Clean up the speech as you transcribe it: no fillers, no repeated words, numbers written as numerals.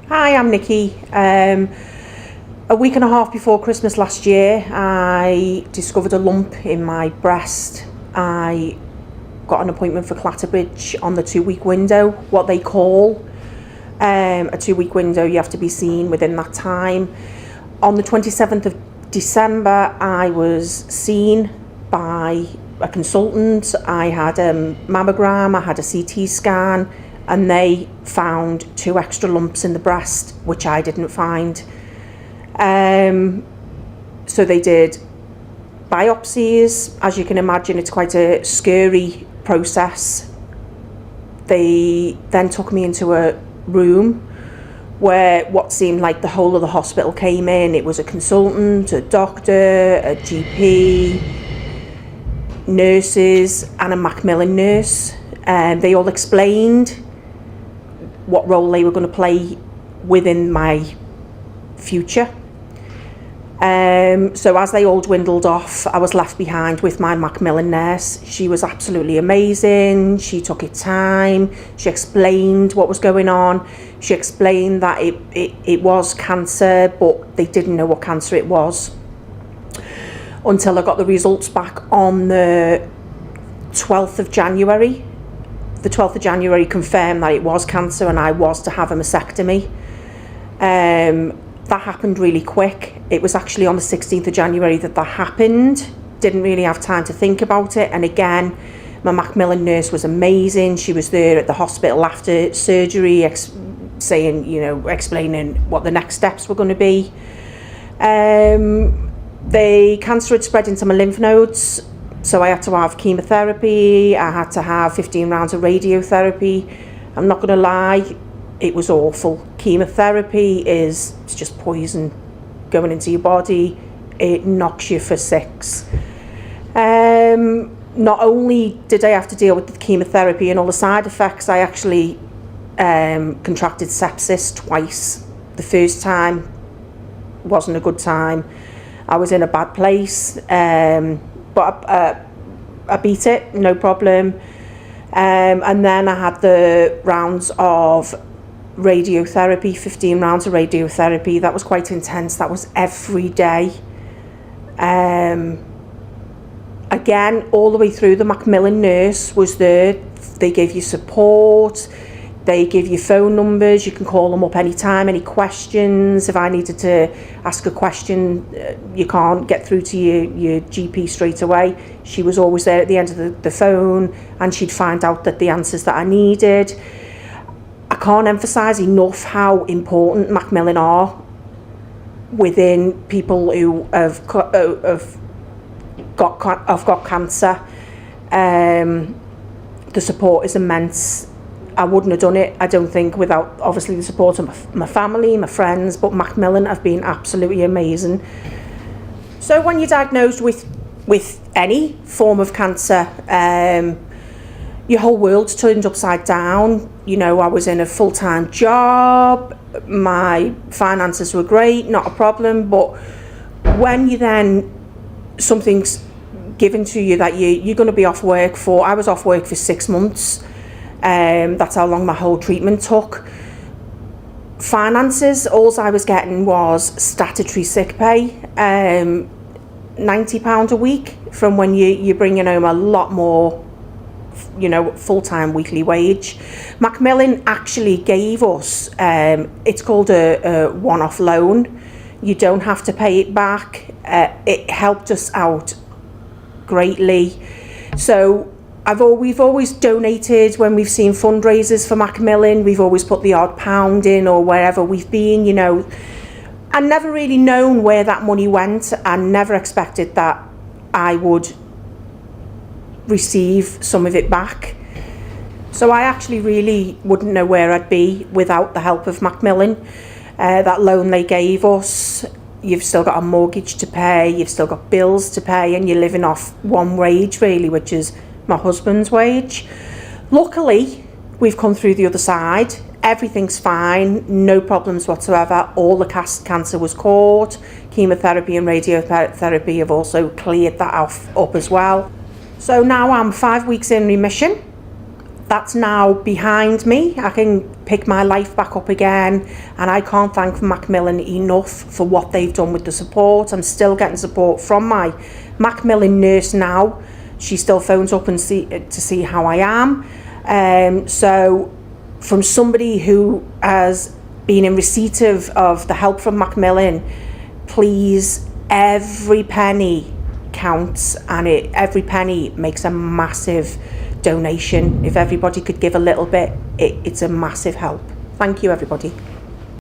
Hi, I'm Nikki. A week and a half before Christmas last year, I discovered a lump in my breast. I got an appointment for Clatterbridge on the 2-week window, what they call a 2-week window. You have to be seen within that time. On the 27th of December, I was seen by a consultant. I had a mammogram, I had a CT scan, and they found 2 extra lumps in the breast, which I didn't find. So they did biopsies. As you can imagine, it's quite a scary process. They then took me into a room where what seemed like the whole of the hospital came in. It was a consultant, a doctor, a GP, nurses, and a MacMillan nurse. They all explained what role they were going to play within my future. So as they all dwindled off, I was left behind with my MacMillan nurse. She was absolutely amazing. She took her time. She explained what was going on. She explained that it was cancer, but they didn't know what cancer it was until I got the results back on the 12th of January. The 12th of January confirmed that it was cancer and I was to have a mastectomy. That happened really quick. It was actually on the 16th of January that happened. Didn't really have time to think about it. And again, my MacMillan nurse was amazing. She was there at the hospital after surgery, explaining what the next steps were going to be. The cancer had spread into my lymph nodes, so I had to have chemotherapy. I had to have 15 rounds of radiotherapy. I'm not going to lie, it was awful. Chemotherapy it's just poison going into your body. It knocks you for 6. Not only did I have to deal with the chemotherapy and all the side effects, I actually contracted sepsis twice. The first time wasn't a good time. I was in a bad place, but I beat it, no problem. And then I had the rounds of radiotherapy, 15 rounds of radiotherapy. That was quite intense. That was every day. Again, all the way through, the MacMillan nurse was there. They gave you support. They give you phone numbers. You can call them up anytime, any questions. If I needed to ask a question, you can't get through to your GP straight away. She was always there at the end of the phone, and she'd find out that the answers that I needed. I can't emphasise enough how important MacMillan are within people who have got cancer. The support is immense. I wouldn't have done it, I don't think, without obviously the support of my family, my friends, but MacMillan have been absolutely amazing. So when you're diagnosed with any form of cancer, your whole world's turned upside down. You know, I was in a full-time job, my finances were great, not a problem, but when something's given to you that you're going to be off work for, I was off work for 6 months. That's how long my whole treatment took. Finances, all I was getting was statutory sick pay, £90 a week, from when you're bringing home a lot more, full-time weekly wage. MacMillan actually gave us, it's called a one-off loan. You don't have to pay it back. It helped us out greatly. So we've always donated when we've seen fundraisers for MacMillan. We've always put the odd £1 in, or wherever we've been, I never really known where that money went. I never expected that I would receive some of it back. So I actually really wouldn't know where I'd be without the help of MacMillan. That loan they gave us, you've still got a mortgage to pay, you've still got bills to pay, and you're living off one wage really, which is my husband's wage. Luckily, we've come through the other side. Everything's fine, no problems whatsoever. All the cancer was caught. Chemotherapy and radiotherapy have also cleared that up as well. So now I'm 5 weeks in remission. that's now behind me. I can pick my life back up again, and I can't thank MacMillan enough for what they've done with the support. I'm still getting support from my MacMillan nurse now. She still phones up and to see how I am. So from somebody who has been in receipt of the help from MacMillan, please, every penny counts, and every penny makes a massive donation. If everybody could give a little bit, it's a massive help. Thank you, everybody.